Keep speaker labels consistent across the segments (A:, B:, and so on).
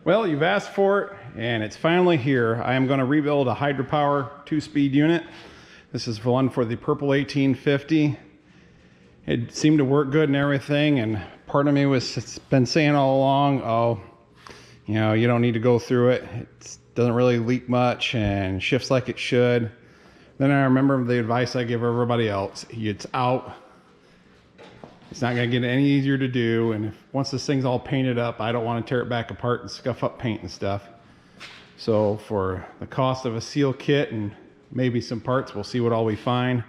A: Well, you've asked for it, and it's finally here. I am going to rebuild a Hydra Power 2-speed unit. This is one for the purple 1850. It seemed to work good and everything, and part of me was been saying all along, oh, you know, you don't need to go through it. It doesn't really leak much and shifts like it should. Then I remember the advice I give everybody else. It's out. It's not going to get any easier to do, and once this thing's all painted up, I don't want to tear it back apart and scuff up paint and stuff. So for the cost of a seal kit and maybe some parts, we'll see what all we find.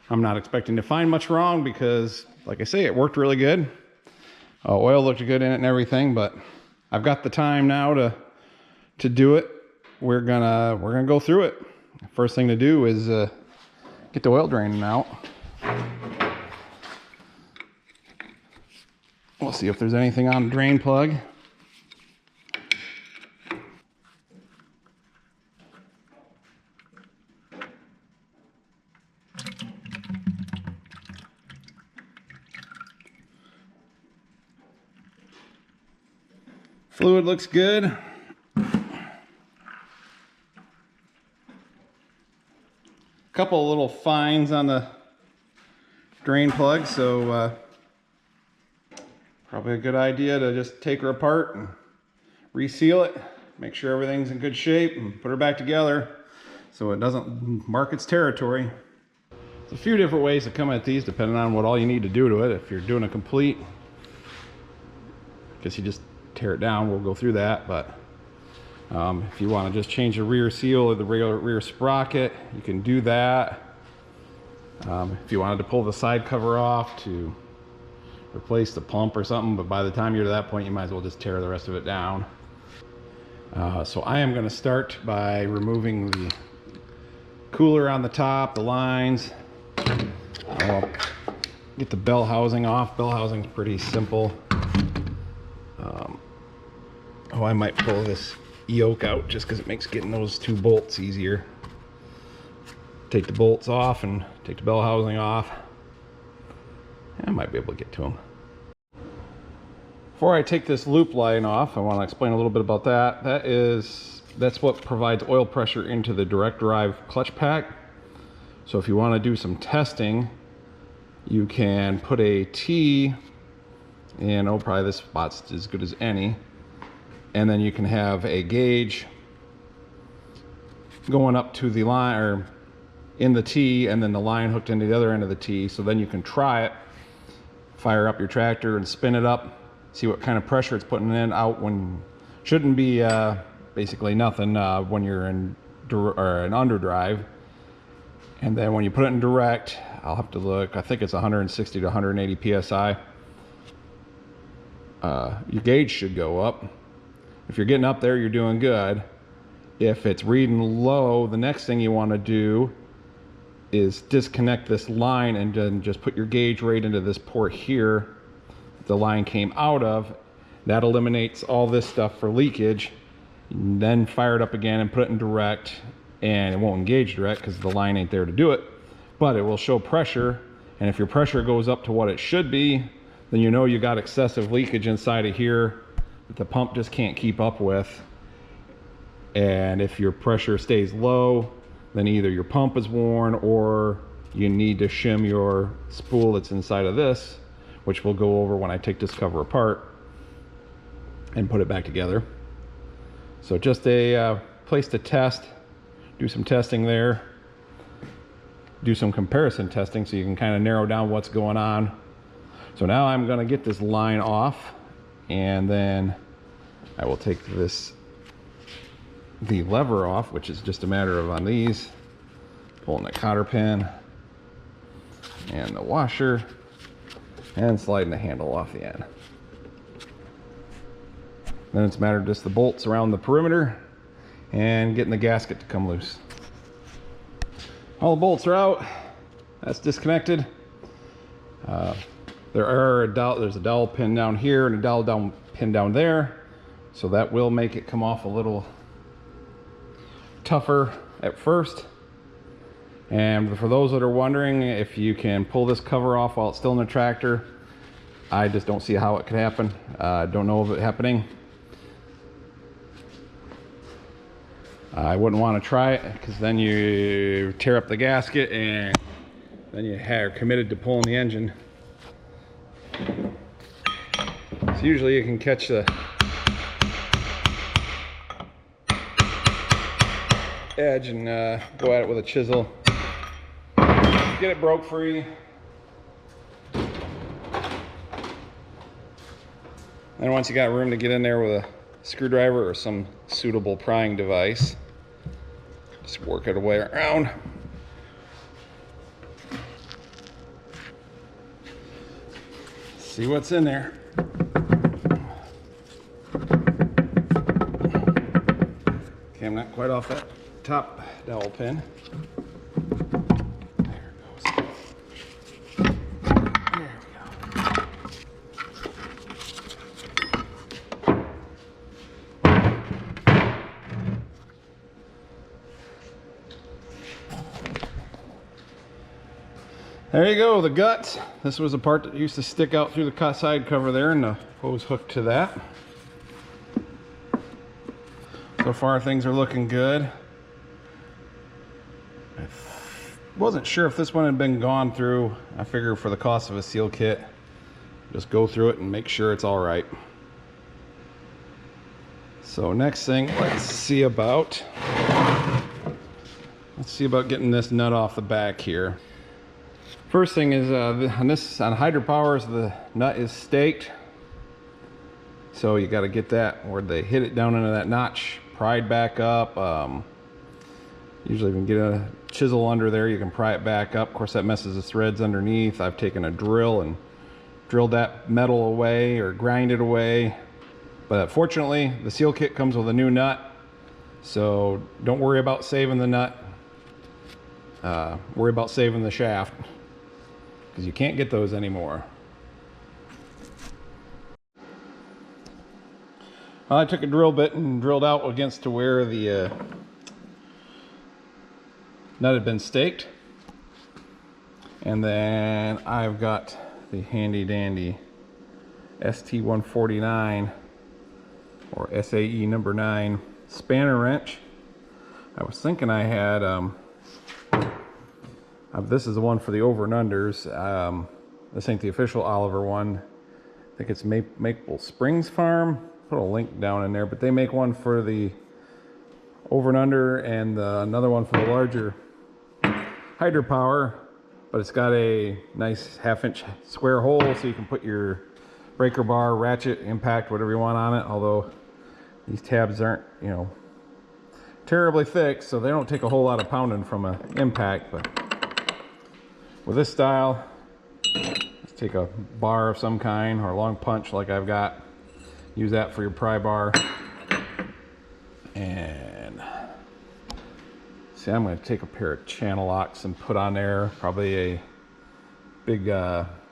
A: I'm not expecting to find much wrong because, like I say, it worked really good. Oil looked good in it and everything, but I've got the time now to do it. We're gonna go through it. First thing to do is get the oil draining out. We'll see if there's anything on the drain plug. Fluid looks good. Couple of little fines on the drain plug, so probably a good idea to just take her apart and reseal it, make sure everything's in good shape, and put her back together so it doesn't mark its territory. There's a few different ways to come at these depending on what all you need to do to it. If you're doing a complete, I guess you just tear it down. We'll go through that, but if you want to just change the rear seal or the rear sprocket, you can do that. If you wanted to pull the side cover off to replace the pump or something, but by the time you're to that point, you might as well just tear the rest of it down. So I am going to start by removing the cooler on the top, the lines. I'll get the bell housing off. Bell housing's pretty simple. I might pull this yoke out just because it makes getting those two bolts easier. Take the bolts off and take the bell housing off. I might be able to get to them. Before I take this loop line off, I want to explain a little bit about that. That's what provides oil pressure into the direct drive clutch pack. So if you want to do some testing, you can put a T in, probably this spot's as good as any, and then you can have a gauge going up to the line, or in the T, and then the line hooked into the other end of the T. So then you can try it, fire up your tractor and spin it up, see what kind of pressure it's putting in out when shouldn't be basically nothing when you're in an underdrive. And then when you put it in direct, I'll have to look, I think it's 160 to 180 psi. Your gauge should go up. If you're getting up there, you're doing good. If it's reading low, the next thing you want to do is disconnect this line and then just put your gauge right into this port here the line came out of. That eliminates all this stuff for leakage. Then fire it up again and put it in direct, and it won't engage direct because the line ain't there to do it, but it will show pressure. And if your pressure goes up to what it should be, then you know you got excessive leakage inside of here that the pump just can't keep up with. And if your pressure stays low, then either your pump is worn or you need to shim your spool that's inside of this, which we'll go over when I take this cover apart and put it back together. So just a place to test, do some testing there, do some comparison testing so you can kind of narrow down what's going on. So now I'm going to get this line off, and then I will take the lever off, which is just a matter of on these, pulling the cotter pin and the washer and sliding the handle off the end. Then it's a matter of just the bolts around the perimeter and getting the gasket to come loose. All the bolts are out. That's disconnected. There's a dowel pin down here and a dowel pin down there, so that will make it come off a little tougher at first. And for those that are wondering if you can pull this cover off while it's still in the tractor, I just don't see how it could happen. I don't know of it happening. I wouldn't want to try it because then you tear up the gasket and then you are committed to pulling the engine. So usually you can catch the edge and go at it with a chisel. Get it broke free. And once you got room to get in there with a screwdriver or some suitable prying device, just work it away around. See what's in there. Okay, I'm not quite off that top dowel pin. There it goes. There we go. There you go, the guts. This was a part that used to stick out through the side cover there, and the hose hooked to that. So far things are looking good. I wasn't sure if this one had been gone through. I figure for the cost of a seal kit, just go through it and make sure it's all right. So next thing, let's see about getting this nut off the back here. First thing is on Hydra Powers, the nut is staked, so you got to get that where they hit it down into that notch, pried back up. Usually, if you can get a chisel under there, you can pry it back up. Of course, that messes the threads underneath. I've taken a drill and drilled that metal away or grind it away. But fortunately, the seal kit comes with a new nut, so don't worry about saving the nut. Worry about saving the shaft, because you can't get those anymore. Well, I took a drill bit and drilled out against to where the nut had been staked. And then I've got the handy dandy ST149 or SAE number 9 spanner wrench. I was thinking I had this is the one for the over and unders. This ain't the official Oliver one. I think it's Maple Springs Farm. Put a link down in there, but they make one for the over and under and another one for the larger Hydra Power, but it's got a nice 1/2-inch square hole so you can put your breaker bar, ratchet, impact, whatever you want on it. Although these tabs aren't, you know, terribly thick, so they don't take a whole lot of pounding from an impact. But with this style, let's take a bar of some kind or a long punch like I've got. Use that for your pry bar. And see, I'm going to take a pair of channel locks and put on there. Probably a big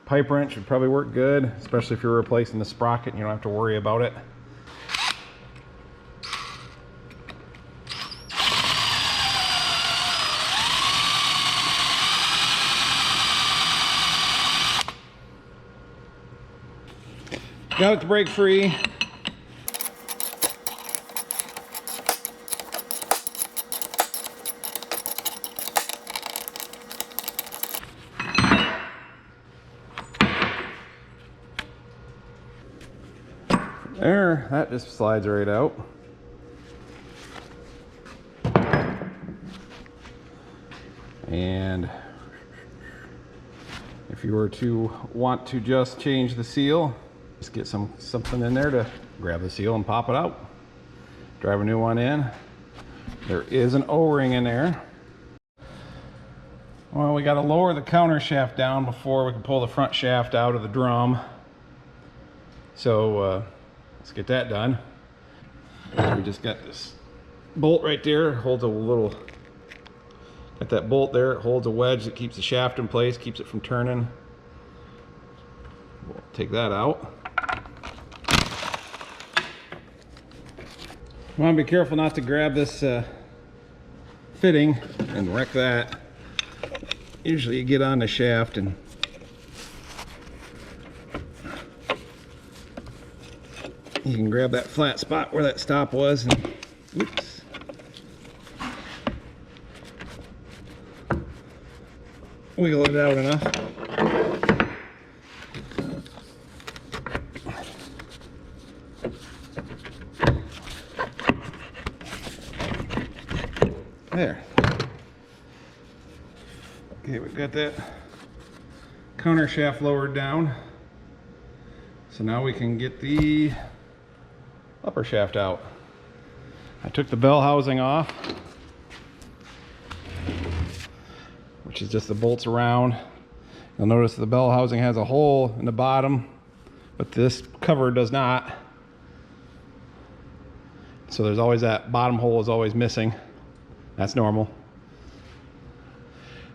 A: pipe wrench would probably work good, especially if you're replacing the sprocket and you don't have to worry about it. Got it to break free. There, that just slides right out. And if you were to want to just change the seal, just get something in there to grab the seal and pop it out. Drive a new one in. There is an O-ring in there. Well, we got to lower the counter shaft down before we can pull the front shaft out of the drum. So let's get that done. We just got this bolt right there. Holds a little. Got that bolt there. It holds a wedge that keeps the shaft in place, keeps it from turning. We'll take that out. I want to be careful not to grab this fitting and wreck that. Usually you get on the shaft and you can grab that flat spot where that stop was and oops, wiggle it out enough. There. Okay, we've got that counter shaft lowered down. So now we can get the upper shaft out. I took the bell housing off, which is just the bolts around. You'll notice the bell housing has a hole in the bottom, but this cover does not. So there's always that bottom hole is always missing. That's normal.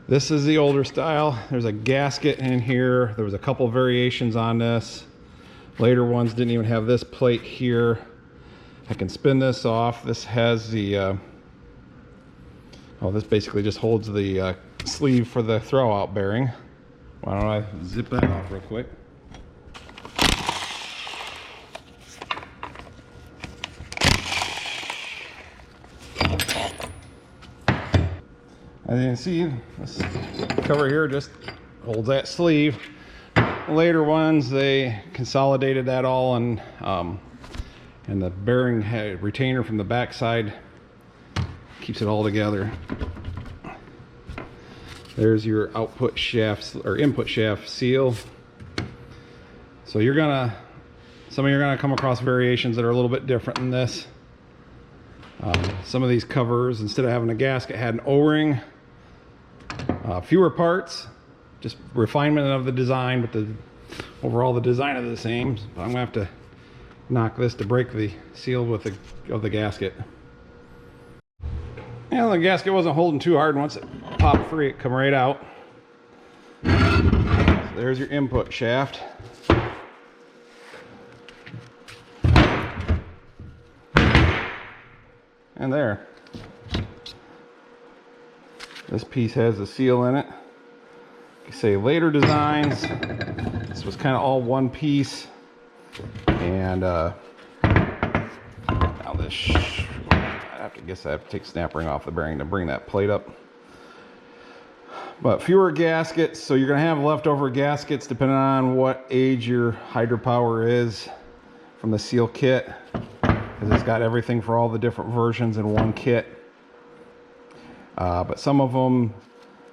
A: This is the older style. There's a gasket in here. There was a couple variations on this. Later ones didn't even have this plate here. I can spin this off. This has the, this basically just holds the sleeve for the throwout bearing. Why don't I zip that off real quick? As you can see, this cover here just holds that sleeve. Later ones, they consolidated that all, and the bearing retainer from the back side keeps it all together. There's your output shaft or input shaft seal. So some of you are gonna come across variations that are a little bit different than this. Some of these covers, instead of having a gasket, had an O-ring. Fewer parts, just refinement of the design, but overall the design is the same. But I'm gonna have to knock this to break the seal of the gasket. And the gasket wasn't holding too hard. Once it popped free, it come right out. So there's your input shaft. And there. This piece has a seal in it. You say later designs, this was kind of all one piece. And now this, I have to take snap ring off the bearing to bring that plate up. But fewer gaskets, so you're gonna have leftover gaskets depending on what age your hydropower is from the seal kit, because it's got everything for all the different versions in one kit. But some of them,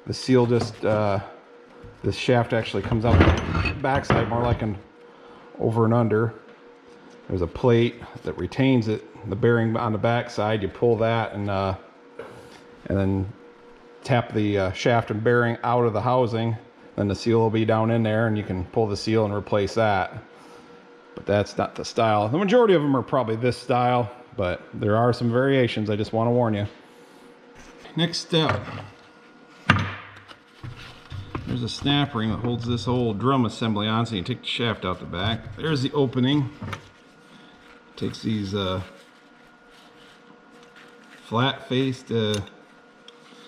A: the seal just, this shaft actually comes out the backside more like an over and under. There's a plate that retains it, the bearing on the backside. You pull that and then tap the shaft and bearing out of the housing. Then the seal will be down in there, and you can pull the seal and replace that. But that's not the style. The majority of them are probably this style, but there are some variations. I just want to warn you. Next step, there's a snap ring that holds this old drum assembly on, so you take the shaft out the back. There's the opening. Takes these flat-faced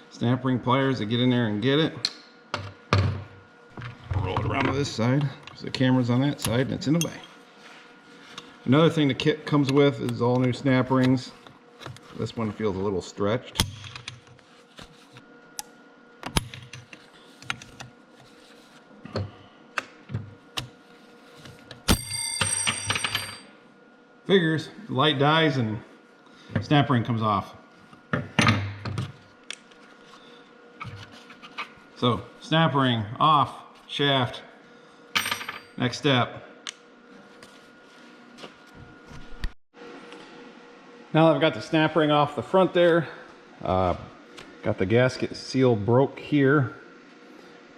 A: snap ring pliers to get in there and get it. Roll it around to this side, so the camera's on that side and it's in the way. Another thing the kit comes with is all new snap rings. This one feels a little stretched. Figures, the light dies and snap ring comes off. So snap ring off, shaft. Next step. Now that I've got the snap ring off the front there, got the gasket seal broke here,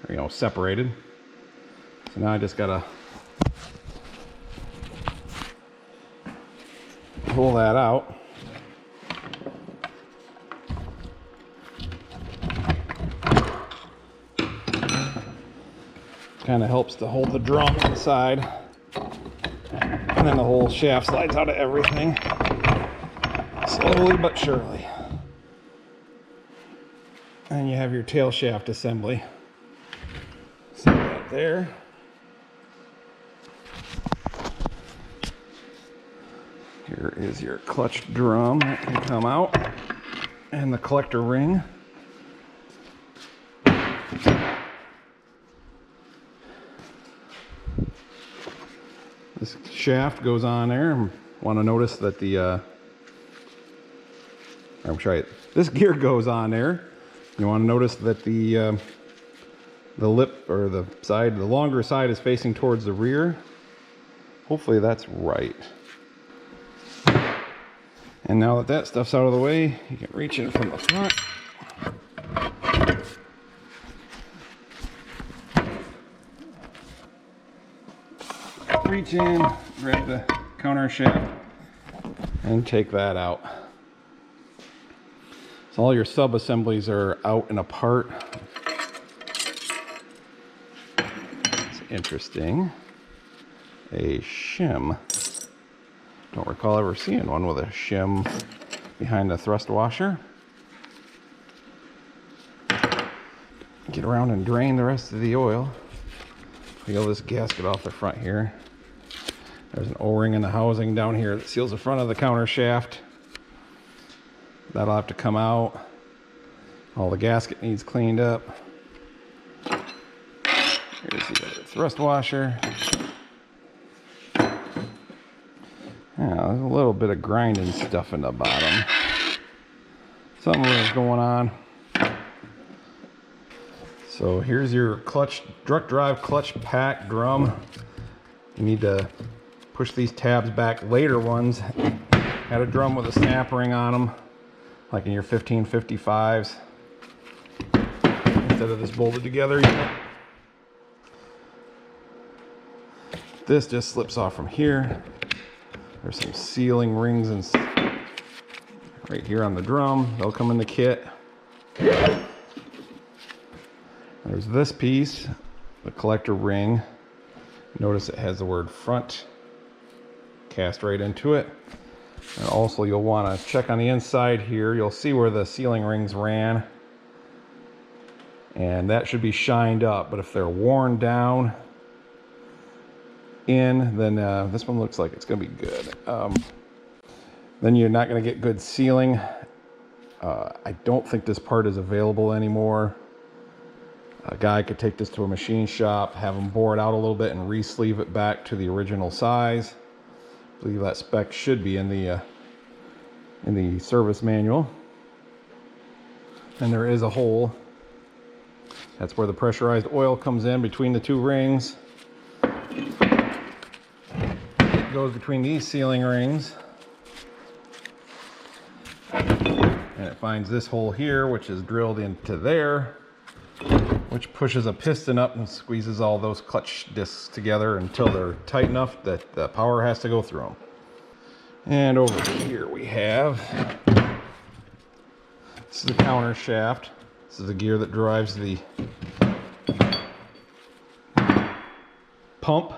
A: or, separated. So now I just gotta pull that out. Kind of helps to hold the drum inside, and then the whole shaft slides out of everything, slowly but surely. And you have your tail shaft assembly. Set that there. Here is your clutch drum that can come out, and the collector ring. shaft goes on there. Want to notice that this gear goes on there. You want to notice that the lip, or the side, the longer side, is facing towards the rear. Hopefully that's right. And now that that stuff's out of the way, you can reach in from the front. Reach in, grab the counter shaft, and take that out. So all your sub-assemblies are out and apart. It's interesting. A shim. Don't recall ever seeing one with a shim behind the thrust washer. Get around and drain the rest of the oil. Peel this gasket off the front here. There's an O-ring in the housing down here that seals the front of the counter shaft. That'll have to come out. All the gasket needs cleaned up. Here's the other thrust washer. Yeah, there's a little bit of grinding stuff in the bottom. Something was going on. So here's your clutch, direct drive clutch pack drum. You need to push these tabs back. Later ones had a drum with a snap ring on them, like in your 1555s. Instead of this bolted together unit. This just slips off from here. There's some sealing rings and right here on the drum. They'll come in the kit. There's this piece, the collector ring. Notice it has the word front cast right into it. And also you'll want to check on the inside here. You'll see where the sealing rings ran. And that should be shined up. But if they're worn down in, then this one looks like it's going to be good. Then you're not going to get good sealing. I don't think this part is available anymore. A guy could take this to a machine shop, have them bore it out a little bit and re-sleeve it back to the original size. I believe that spec should be in the service manual. And there is a hole. That's where the pressurized oil comes in between the two rings. It goes between these sealing rings. And it finds this hole here, which is drilled into there, which pushes a piston up and squeezes all those clutch discs together until they're tight enough that the power has to go through them. And over here we have, this is the counter shaft. This is the gear that drives the pump.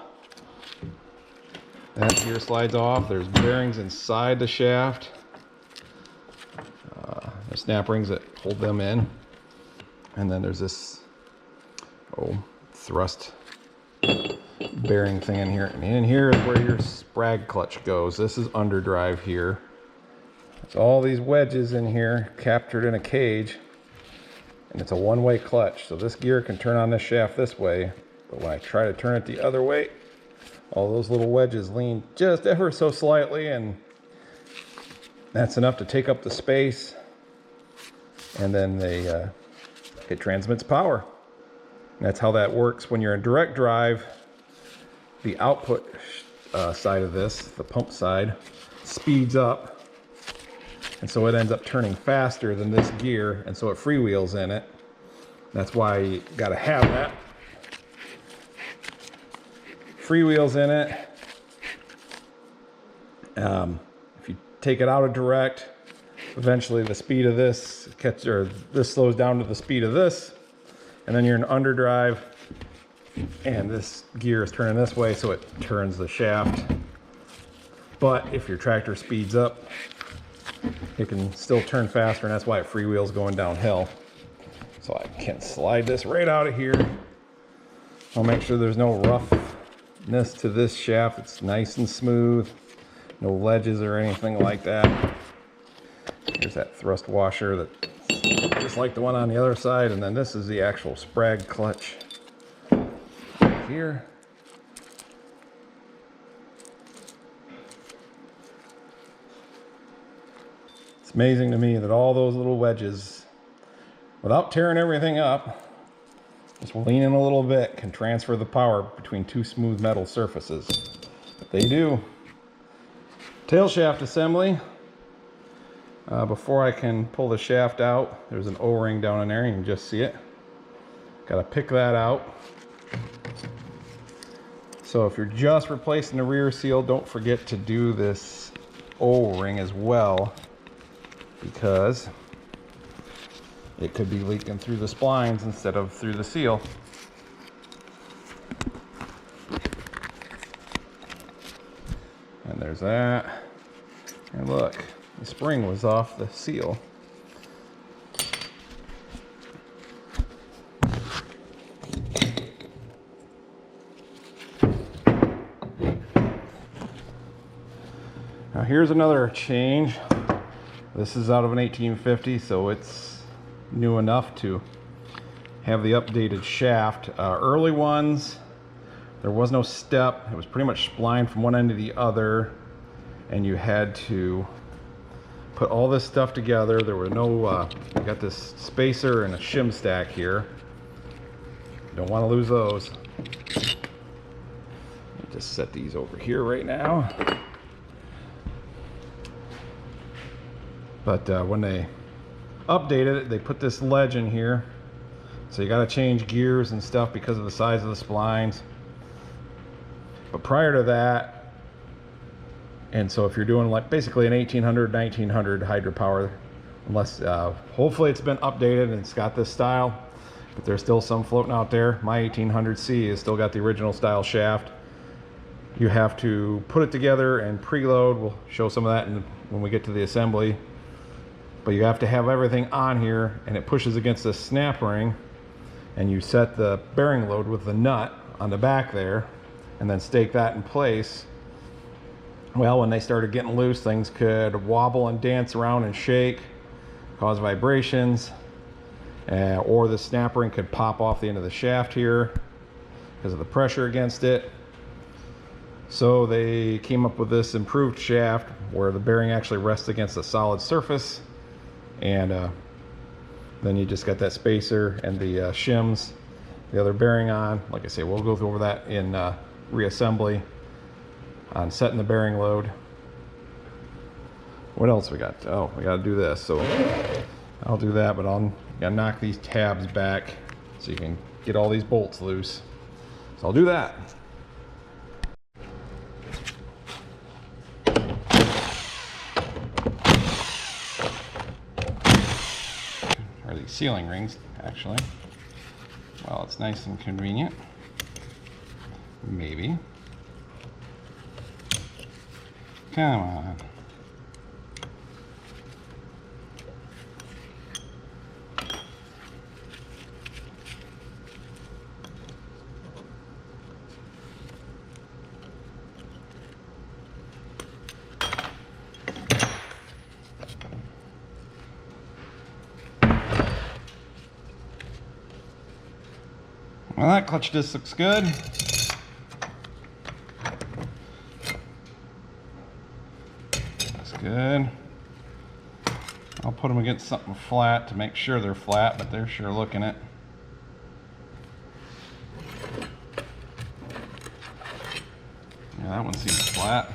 A: That gear slides off. There's bearings inside the shaft. There's snap rings that hold them in. And then there's this thrust bearing thing in here. And in here is where your sprag clutch goes. This is underdrive here. There's all these wedges in here captured in a cage. And it's a one-way clutch. So this gear can turn on this shaft this way. But when I try to turn it the other way, all those little wedges lean just ever so slightly, and that's enough to take up the space. And then it transmits power. And that's how that works. When you're in direct drive, the output side of this, the pump side, speeds up. And so it ends up turning faster than this gear, and so it freewheels in it. That's why you gotta have that. Freewheels in it. If you take it out of direct, eventually the speed of this this slows down to the speed of this, and then you're in underdrive, and this gear is turning this way, so it turns the shaft. But if your tractor speeds up, it can still turn faster, and that's why it freewheels going downhill. So I can slide this right out of here. I'll make sure there's no roughness to this shaft. It's nice and smooth. No ledges or anything like that. Here's that thrust washer that's just like the one on the other side. And then this is the actual sprag clutch here. amazing to me that all those little wedges, without tearing everything up, just leaning a little bit, can transfer the power between two smooth metal surfaces. But they do. Tail shaft assembly. Before I can pull the shaft out, there's an O-ring down in there. You can just see it. Got to pick that out. So if you're just replacing the rear seal, don't forget to do this O-ring as well, because it could be leaking through the splines instead of through the seal. And there's that. And look, the spring was off the seal. Now here's another change. This is out of an 1850, so it's new enough to have the updated shaft. Early ones, there was no step. It was pretty much splined from one end to the other, and you had to put all this stuff together. There were no, you got this spacer and a shim stack here. Don't want to lose those. Just set these over here right now. But when they updated it, they put this ledge in here. So you got to change gears and stuff because of the size of the splines. But prior to that, and so if you're doing like basically an 1800, 1900 Hydra power, unless hopefully it's been updated and it's got this style, but there's still some floating out there. My 1800C has still got the original style shaft. You have to put it together and preload. We'll show some of that when we get to the assembly. But you have to have everything on here, and it pushes against the snap ring, and you set the bearing load with the nut on the back there, and then stake that in place. Well, when they started getting loose, things could wobble and dance around and shake, cause vibrations, or the snap ring could pop off the end of the shaft here because of the pressure against it. So they came up with this improved shaft where the bearing actually rests against a solid surface, and then you just got that spacer and the shims, the other bearing on. Like I say, we'll go over that in reassembly on setting the bearing load. What else we got? Oh, we got to do this. So I'll do that, but I'll gotta knock these tabs back so you can get all these bolts loose. So I'll do that. Or these sealing rings, actually. Well, it's nice and convenient. Maybe. Come on. Well, that clutch disc looks good. Looks good. I'll put them against something flat to make sure they're flat, but they're sure looking it. Yeah, that one seems flat.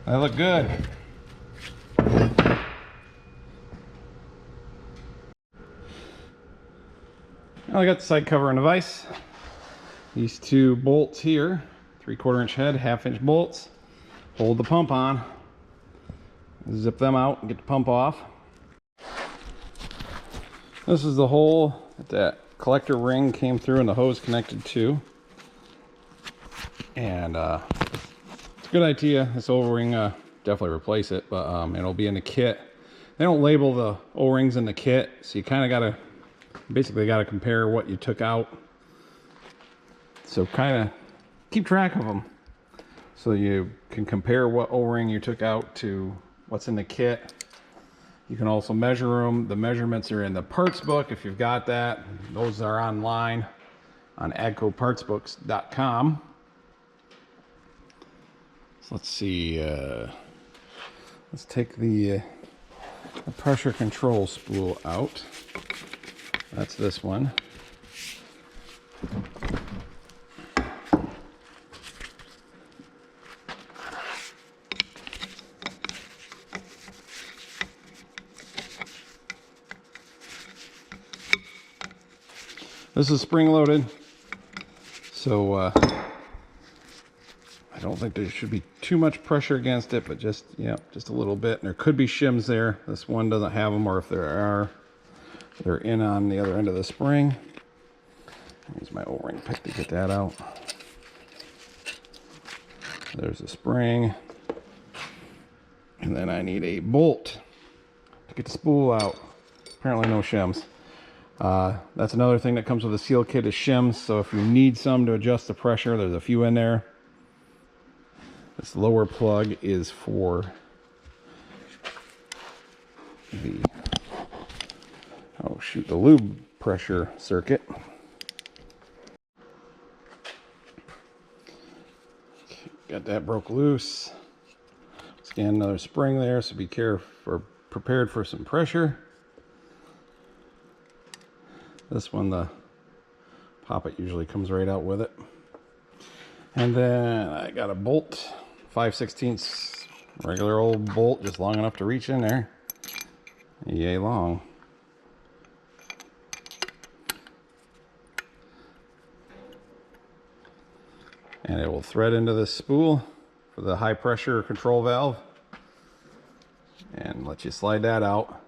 A: They look good. Now I got the side cover and the vise. These two bolts here, 3/4 inch head, 1/2 inch bolts, hold the pump on. Zip them out and get the pump off. This is the hole that that collector ring came through and the hose connected to. And it's a good idea. This O-ring, definitely replace it, but it'll be in the kit. They don't label the O-rings in the kit, so you kind of basically got to compare what you took out. So kind of keep track of them so you can compare what O-ring you took out to what's in the kit. You can also measure them. The measurements are in the parts book if you've got that. Those are online. on agcopartsbooks.com. So let's see, let's take the pressure control spool out. That's this one. This is spring loaded, so I don't think there should be too much pressure against it, but just, yeah, just a little bit. And there could be shims there. This one doesn't have them, or if there are, they're in on the other end of the spring. Use my O-ring pick to get that out. There's the spring. And then I need a bolt to get the spool out. Apparently no shims. That's another thing that comes with the seal kit is shims. So if you need some to adjust the pressure, there's a few in there. This lower plug is for the, oh shoot, the lube pressure circuit. Okay, got that broke loose. Scan another spring there, so be careful or prepared for some pressure. This one, the poppet usually comes right out with it. And then I got a bolt, 5/16 regular old bolt, just long enough to reach in there. Yay long. And it will thread into this spool for the high pressure control valve. And let you slide that out.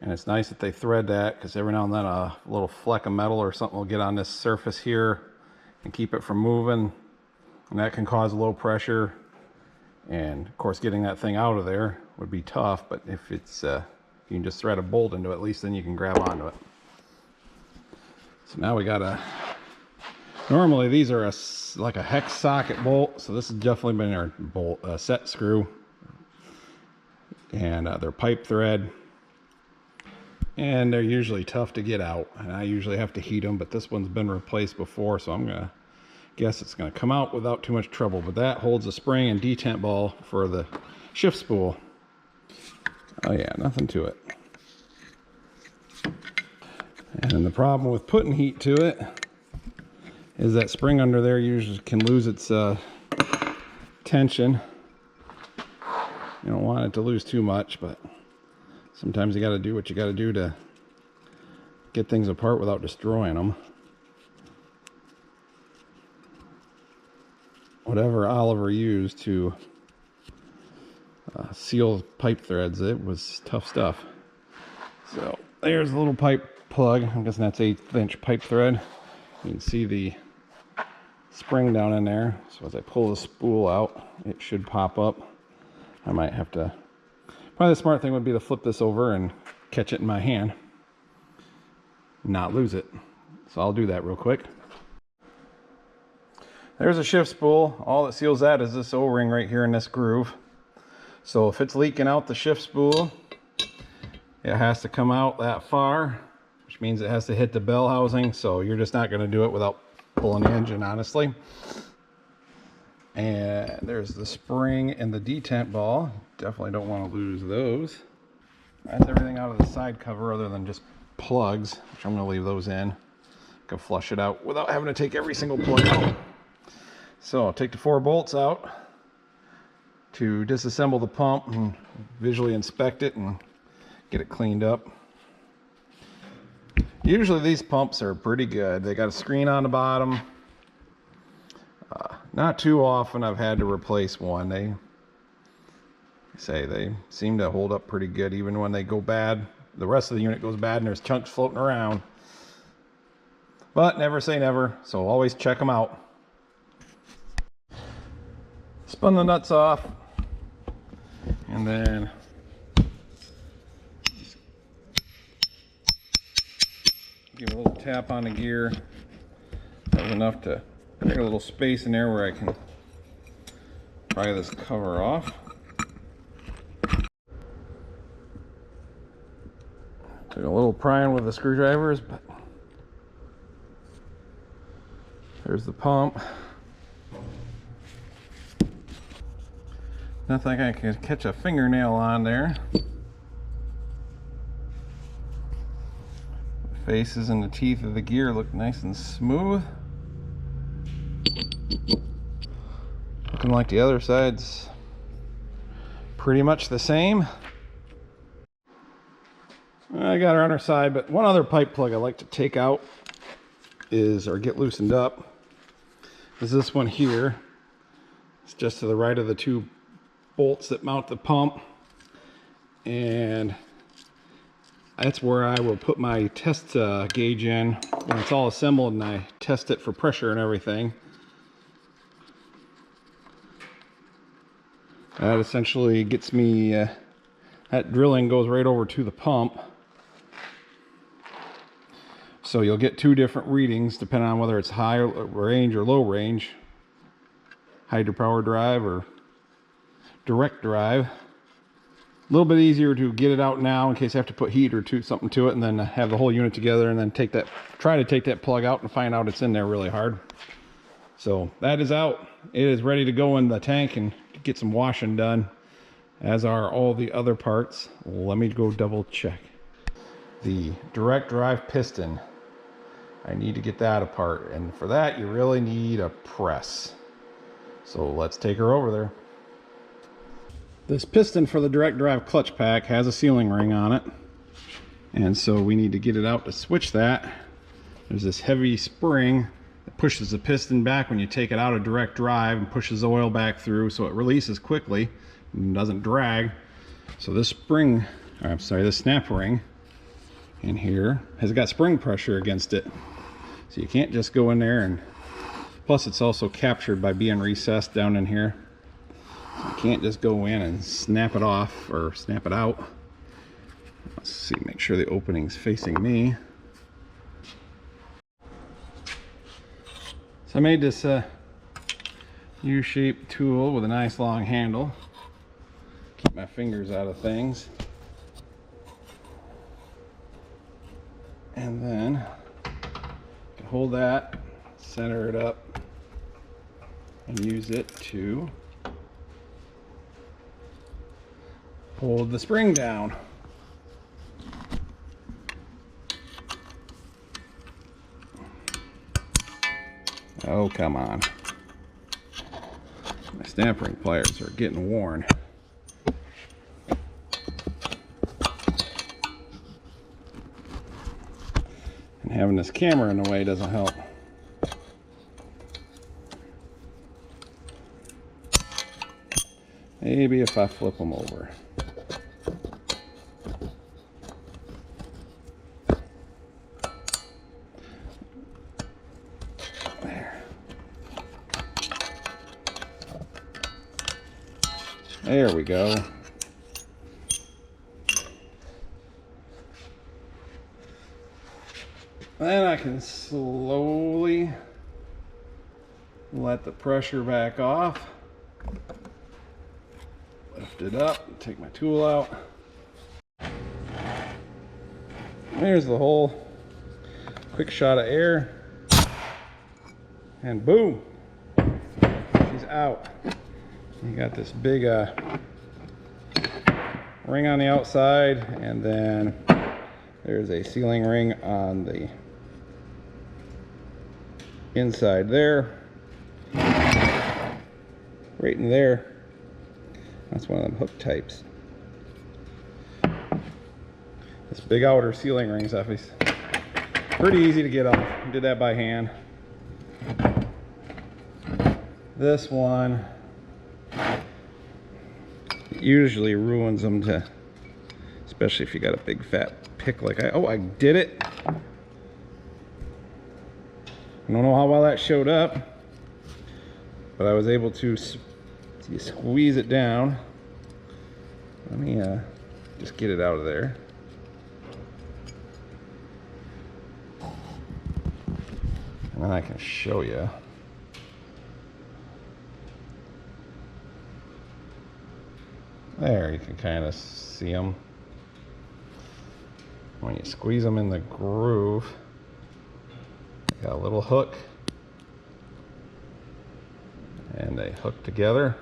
A: And it's nice that they thread that, because every now and then a little fleck of metal or something will get on this surface here and keep it from moving. And that can cause low pressure. And of course, getting that thing out of there would be tough, but if it's, you can just thread a bolt into it, at least then you can grab onto it. So now we got normally these are like a hex socket bolt. So this has definitely been our bolt, set screw. And they're pipe thread. And they're usually tough to get out. And I usually have to heat them, but this one's been replaced before, so I'm gonna guess it's gonna come out without too much trouble. But that holds a spring and detent ball for the shift spool. Oh yeah, nothing to it. And then the problem with putting heat to it is that spring under there usually can lose its tension. You don't want it to lose too much, but sometimes you got to do what you got to do to get things apart without destroying them. Whatever Oliver used to seal pipe threads, it was tough stuff. So there's a little pipe plug. I'm guessing that's 1/8" pipe thread. You can see the spring down in there. So as I pull the spool out, it should pop up. I might have to, probably the smart thing would be to flip this over and catch it in my hand, not lose it. So I'll do that real quick. There's a shift spool. All that seals that is this O-ring right here in this groove. So if it's leaking out the shift spool, it has to come out that far, which means it has to hit the bell housing. So you're just not going to do it without pulling the engine, honestly. And there's the spring and the detent ball. Definitely don't want to lose those. That's everything out of the side cover other than just plugs, which I'm going to leave those in. Can flush it out without having to take every single plug out. So I'll take the 4 bolts out to disassemble the pump and visually inspect it and get it cleaned up. Usually these pumps are pretty good. They got a screen on the bottom. Not too often I've had to replace one. They seem to hold up pretty good even when they go bad. The rest of the unit goes bad and there's chunks floating around. But never say never, so always check them out. Spun the nuts off, and then give a little tap on the gear. That was enough to create a little space in there where I can pry this cover off. Took a little prying with the screwdrivers, but There's the pump. Nothing I can catch a fingernail on there. The faces and the teeth of the gear look nice and smooth. Looking like the other side's pretty much the same. I got her on her side, but one other pipe plug I like to take out or get loosened up is this one here. It's just to the right of the two bolts that mount the pump, and that's where I will put my test gauge in when it's all assembled, and I test it for pressure and everything. That essentially gets me, that drilling goes right over to the pump. So you'll get two different readings depending on whether it's high range or low range. Hydra power drive or direct drive. A little bit easier to get it out now in case I have to put heat or something to it, and then have the whole unit together, and then try to take that plug out and find out it's in there really hard. So that is out. It is ready to go in the tank and get some washing done, as are all the other parts. Let me go double check. The direct drive piston, I need to get that apart, and for that you really need a press. So let's take her over there. This piston for the direct drive clutch pack has a sealing ring on it, and so we need to get it out to switch that. There's this heavy spring that pushes the piston back when you take it out of direct drive and pushes the oil back through, so it releases quickly and doesn't drag. So this spring, or I'm sorry, this snap ring in here has got spring pressure against it, so you can't just go in there, and plus it's also captured by being recessed down in here. So you can't just go in and snap it off or snap it out. Let's see, make sure the opening's facing me. So I made this U-shaped tool with a nice long handle. Keep my fingers out of things. And then hold that, center it up, and use it to hold the spring down. Oh, come on. My stamp ring pliers are getting worn. And having this camera in the way doesn't help. Maybe if I flip them over. There we go. Then I can slowly let the pressure back off. Lift it up, take my tool out. There's the hole. Quick shot of air. And boom! She's out. You got this big ring on the outside, and then there's a sealing ring on the inside there. Right in there. That's one of them hook types. This big outer sealing ring stuff is pretty easy to get off. I did that by hand. This one usually ruins them, especially if you got a big fat pick like I did it. I don't know how well that showed up, but I was able to squeeze it down. Let me just get it out of there. And then I can show you. There, you can kind of see them. When you squeeze them in the groove, you got a little hook and they hook together.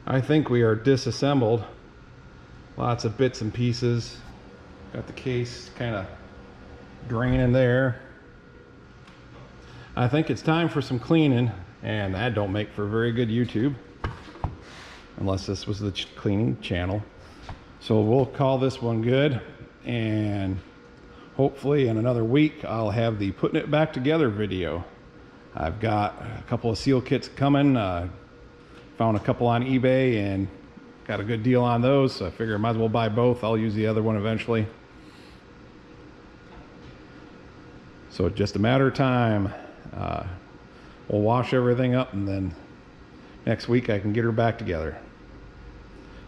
A: I think we are disassembled. Lots of bits and pieces. Got the case kind of draining there. I think it's time for some cleaning, and that don't make for very good YouTube, unless this was the cleaning channel. So we'll call this one good, and hopefully in another week I'll have the putting it back together video. I've got a couple of seal kits coming. Found a couple on eBay and got a good deal on those, so I figure I might as well buy both. I'll use the other one eventually. So it's just a matter of time. We'll wash everything up, and then next week I can get her back together.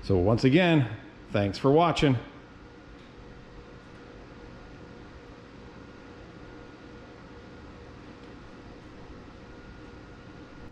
A: So once again, thanks for watching.